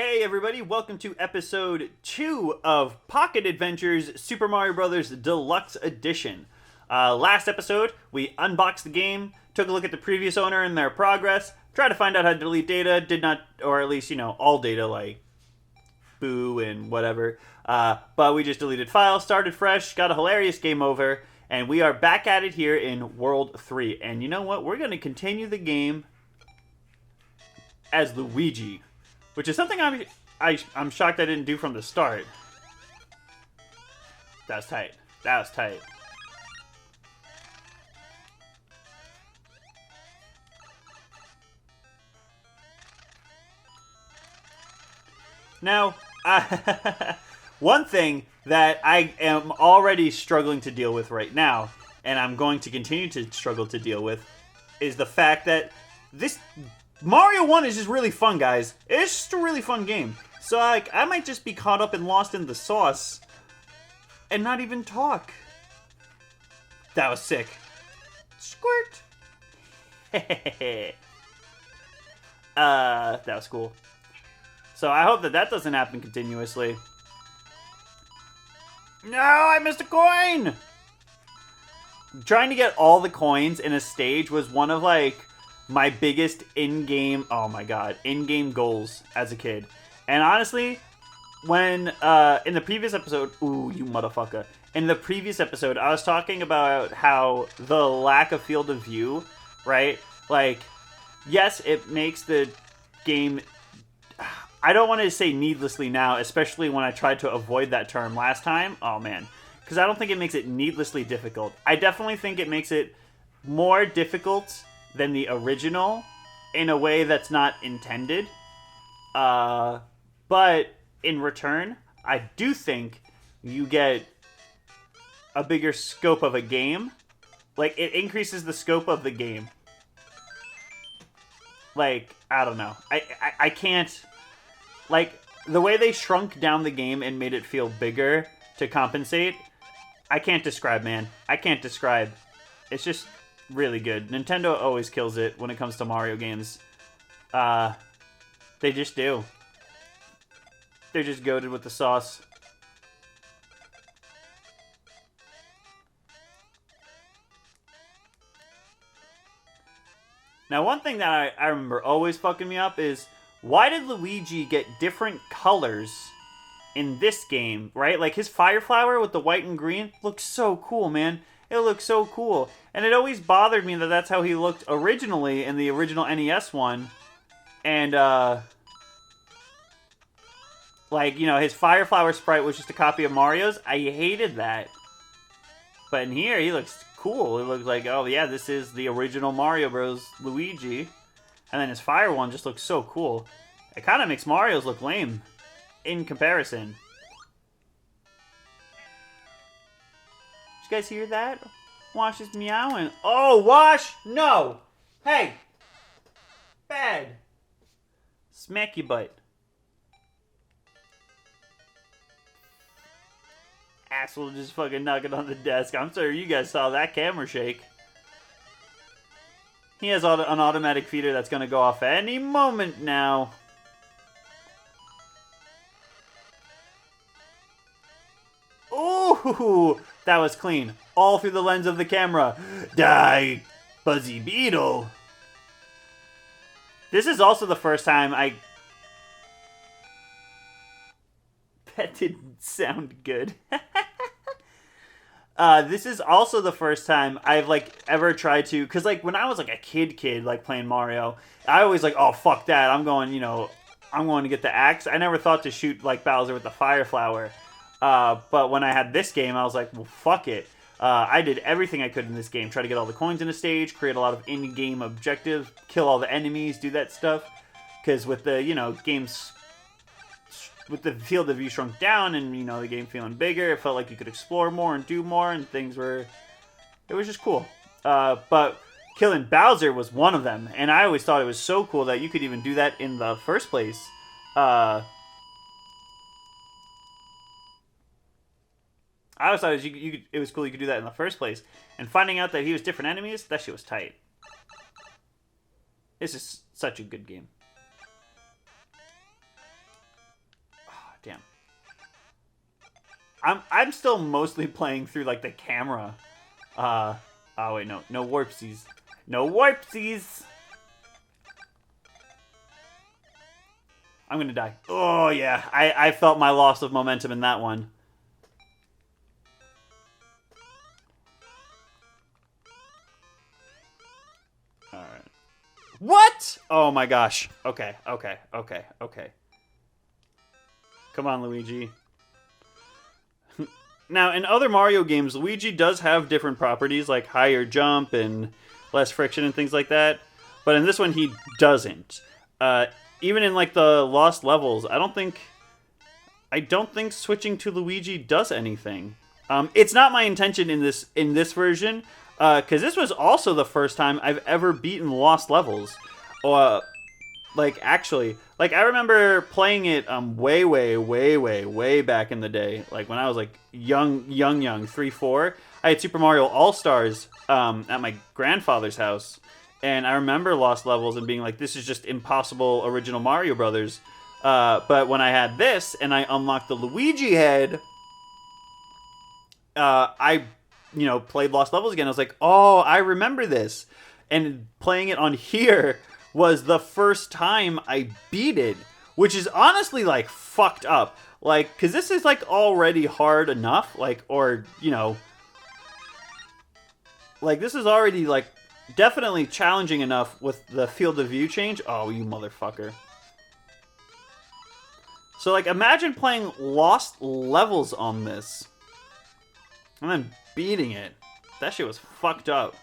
Hey everybody, welcome to episode 2 of Pocket Adventures Super Mario Bros. Deluxe Edition. Last episode, we unboxed the game, took a look at the previous owner and their progress, tried to find out how to delete data, did not, or at least, all data like boo and whatever. But we just deleted files, started fresh, got a hilarious game over, and we are back at it here in World 3. And you know what? We're going to continue the game as Luigi. Which is something I'm shocked I didn't do from the start. That was tight. That was tight. Now, one thing that I am already struggling to deal with right now, and I'm going to continue to struggle to deal with, is the fact that this Mario 1 is just really fun, guys. It's just a really fun game. So, I might just be caught up and lost in the sauce and not even talk. That was sick. Squirt. That was cool. So, I hope that doesn't happen continuously. No, I missed a coin! Trying to get all the coins in a stage was one of, my biggest in-game goals as a kid. And honestly, when, in the previous episode, ooh, you motherfucker. In the previous episode, I was talking about how the lack of field of view, right? Yes, it makes the game, I don't want to say needlessly now, especially when I tried to avoid that term last time. Oh, man. Because I don't think it makes it needlessly difficult. I definitely think it makes it more difficult than the original in a way that's not intended. But in return, I do think you get a bigger scope of a game. It increases the scope of the game. I don't know. I can't... the way they shrunk down the game and made it feel bigger to compensate, I can't describe, man. I can't describe. It's just really good. Nintendo always kills it when it comes to Mario games. They just do. They're just goated with the sauce. Now, one thing that I remember always fucking me up is, why did Luigi get different colors in this game, right? His fire flower with the white and green looks so cool, man. It looks so cool. And it always bothered me that that's how he looked originally in the original NES one. And, his Fire Flower sprite was just a copy of Mario's. I hated that. But in here, he looks cool. It looks like, oh yeah, this is the original Mario Bros. Luigi. And then his Fire one just looks so cool. It kind of makes Mario's look lame in comparison. You guys hear that? Wash is meowing. Oh, Wash! No! Hey! Bad. Smack your butt. Asshole just fucking knocking on the desk. I'm sorry you guys saw that camera shake. He has an automatic feeder that's going to go off any moment now. Ooh! That was clean. All through the lens of the camera. Die, Buzzy Beetle. This is also the first time That didn't sound good. This is also the first time I've, ever tried to... Because, when I was, a kid, playing Mario, I always, oh, fuck that. I'm going, I'm going to get the axe. I never thought to shoot, Bowser with the Fire Flower. But when I had this game, I was like, well, fuck it. I did everything I could in this game. Try to get all the coins in a stage, create a lot of in-game objectives, kill all the enemies, do that stuff. Because with the, games... With the field of view shrunk down and, the game feeling bigger, it felt like you could explore more and do more, and things were... It was just cool. But killing Bowser was one of them. And I always thought it was so cool that you could even do that in the first place. I always thought it was cool you could do that in the first place. And finding out that he was different enemies, that shit was tight. This is such a good game. Damn. I'm still mostly playing through like the camera. Oh wait, no warpsies. No warpsies. I'm gonna die. Oh yeah, I felt my loss of momentum in that one. All right. What? Oh my gosh. Okay. Come on, Luigi. Now, in other Mario games, Luigi does have different properties, like higher jump and less friction and things like that. But in this one, he doesn't. Even in like the lost levels, I don't think switching to Luigi does anything. It's not my intention in this version, because this was also the first time I've ever beaten lost levels. Actually, I remember playing it way back in the day, like when I was like young, 3, 4. I had Super Mario All-Stars at my grandfather's house, and I remember lost levels and being like, this is just impossible original Mario Brothers. But when I had this and I unlocked the Luigi head, I played lost levels again. I was like, oh, I remember this. And playing it on here was the first time I beat it, which is honestly like fucked up. Like, cause this is like already hard enough, like, or, like this is already like definitely challenging enough with the field of view change. Oh, you motherfucker. So like imagine playing lost levels on this and then beating it. That shit was fucked up.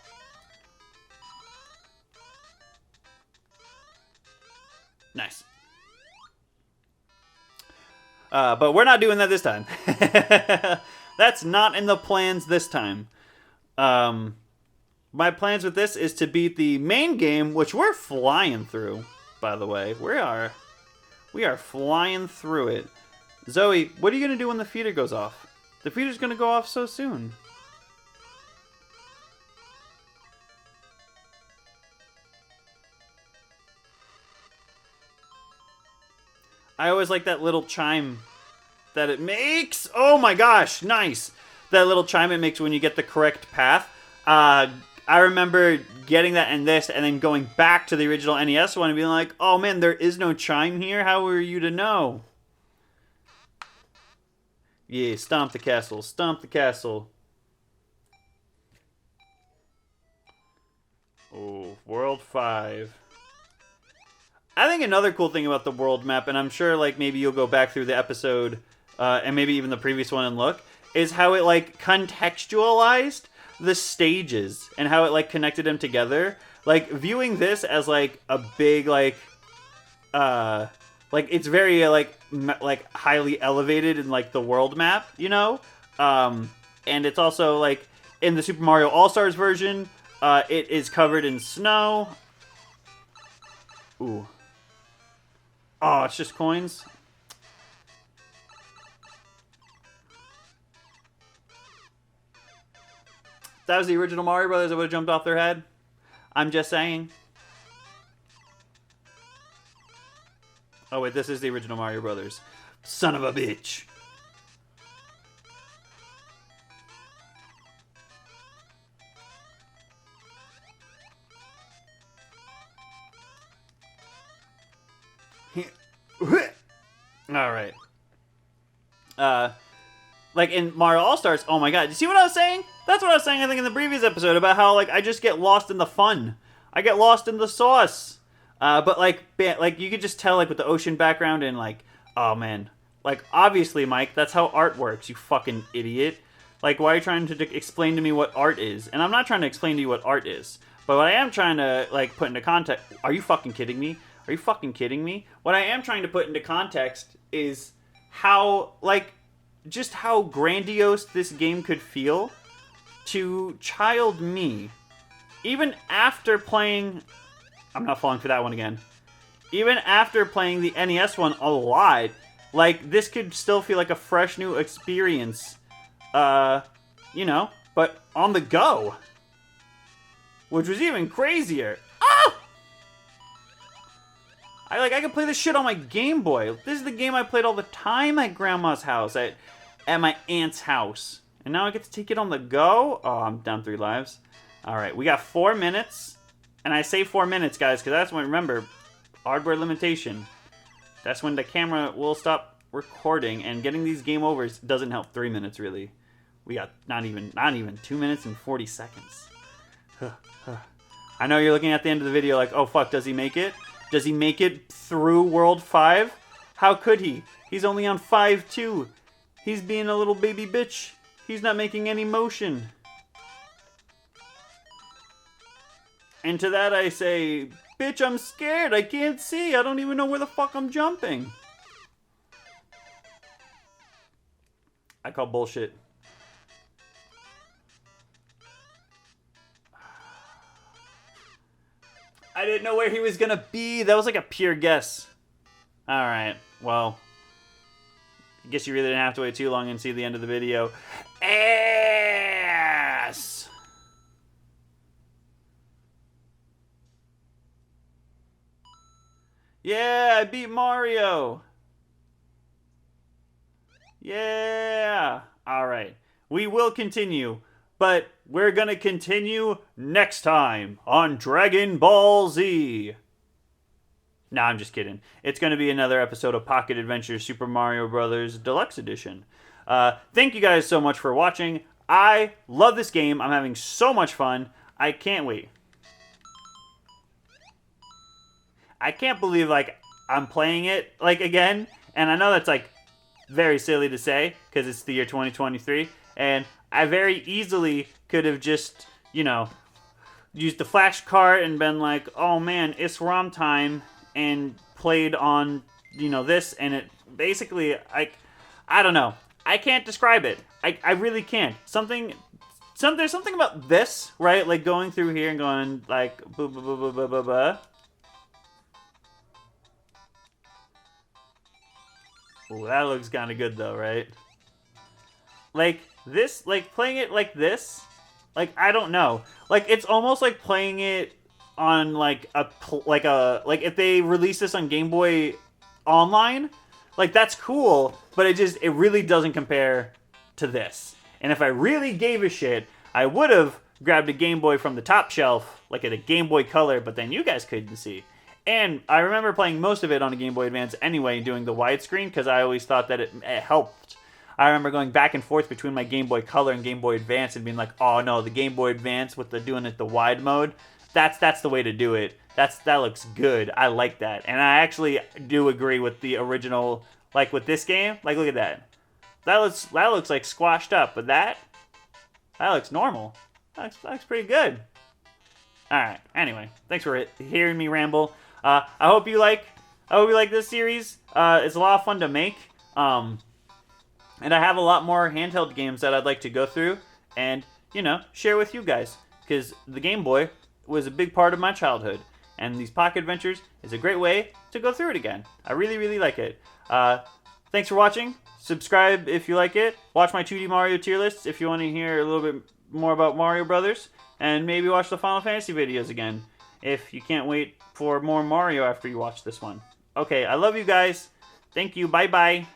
Nice. But we're not doing that this time. That's not in the plans this time. My plans with this is to beat the main game, which we're flying through, by the way. We are flying through it. Zoe, what are you going to do when the feeder goes off? The feeder's going to go off so soon. I always like that little chime that it makes. Oh my gosh, nice. That little chime it makes when you get the correct path. I remember getting that in this and then going back to the original NES one and being like, oh man, there is no chime here? How were you to know? Yeah, stomp the castle, stomp the castle. Oh, World 5. I think another cool thing about the world map, and I'm sure like maybe you'll go back through the episode and maybe even the previous one and look, is how it like contextualized the stages and how it like connected them together. Like viewing this as like a big like it's very like highly elevated in like the world map, and it's also like in the Super Mario All-Stars version, it is covered in snow. Ooh. Oh, it's just coins? If that was the original Mario Brothers, I would have jumped off their head. I'm just saying. Oh wait, this is the original Mario Brothers. Son of a bitch. Alright. Like in Mario All-Stars, oh my god, you see what I was saying? That's what I was saying, I think, in the previous episode, about how, like, I just get lost in the fun. I get lost in the sauce. But, like, you could just tell, like, with the ocean background and, like, oh, man. Like, obviously, Mike, that's how art works, you fucking idiot. Like, why are you trying to explain to me what art is? And I'm not trying to explain to you what art is. But what I am trying to, like, put into context... Are you fucking kidding me? Are you fucking kidding me? What I am trying to put into context is how, like, just how grandiose this game could feel to child me. Even after playing... I'm not falling for that one again. Even after playing the NES one a lot, like, this could still feel like a fresh new experience. But on the go. Which was even crazier. Ah! I could play this shit on my Game Boy. This is the game I played all the time at Grandma's house, at my aunt's house. And now I get to take it on the go? Oh, I'm down 3 lives. Alright, we got 4 minutes. And I say 4 minutes, guys, because that's when, remember, hardware limitation. That's when the camera will stop recording, and getting these game overs doesn't help 3 minutes, really. We got not even 2 minutes and 40 seconds. I know you're looking at the end of the video like, oh fuck, does he make it? Does he make it through World 5? How could he? He's only on 5-2. He's being a little baby bitch. He's not making any motion. And to that I say, bitch, I'm scared. I can't see. I don't even know where the fuck I'm jumping. I call bullshit. I didn't know where he was gonna be. That was like a pure guess. Alright, well. I guess you really didn't have to wait too long and see the end of the video. Ass! Yeah, I beat Mario! Yeah! Alright, we will continue. But we're gonna continue next time on Dragon Ball Z. Nah, I'm just kidding. It's gonna be another episode of Pocket Adventures Super Mario Bros. Deluxe Edition. Thank you guys so much for watching. I love this game. I'm having so much fun. I can't wait. I can't believe, like, I'm playing it, like, again. And I know that's, like, very silly to say, because it's the year 2023. And I very easily could have just, you know, used the flash cart and been like, oh man, it's ROM time, and played on, you know, this, and it basically, I don't know. I can't describe it. I really can't. There's something about this, right? Like going through here and going like, boo, boo, boo, boo, boo, boo, boo. Ooh, that looks kind of good though, right? Like this, like playing it like this, like I don't know, like it's almost like playing it on like if they release this on Game Boy Online, like that's cool, but it really doesn't compare to this. And if I really gave a shit, I would have grabbed a Game Boy from the top shelf, like at a Game Boy Color, but then you guys couldn't see. And I remember playing most of it on a Game Boy Advance anyway, doing the widescreen, because I always thought that it helped. I remember going back and forth between my Game Boy Color and Game Boy Advance and being like, oh no, the Game Boy Advance with doing it the wide mode, that's the way to do it. That looks good. I like that. And I actually do agree with the original, like with this game. Like look at that. That looks like squashed up, but that looks normal. That looks pretty good. Alright, anyway, thanks for hearing me ramble. I hope you like this series. It's a lot of fun to make. And I have a lot more handheld games that I'd like to go through and, you know, share with you guys. Because the Game Boy was a big part of my childhood. And these Pocket Adventures is a great way to go through it again. I really, really like it. Thanks for watching. Subscribe if you like it. Watch my 2D Mario tier lists if you want to hear a little bit more about Mario Brothers. And maybe watch the Final Fantasy videos again if you can't wait for more Mario after you watch this one. Okay, I love you guys. Thank you. Bye-bye.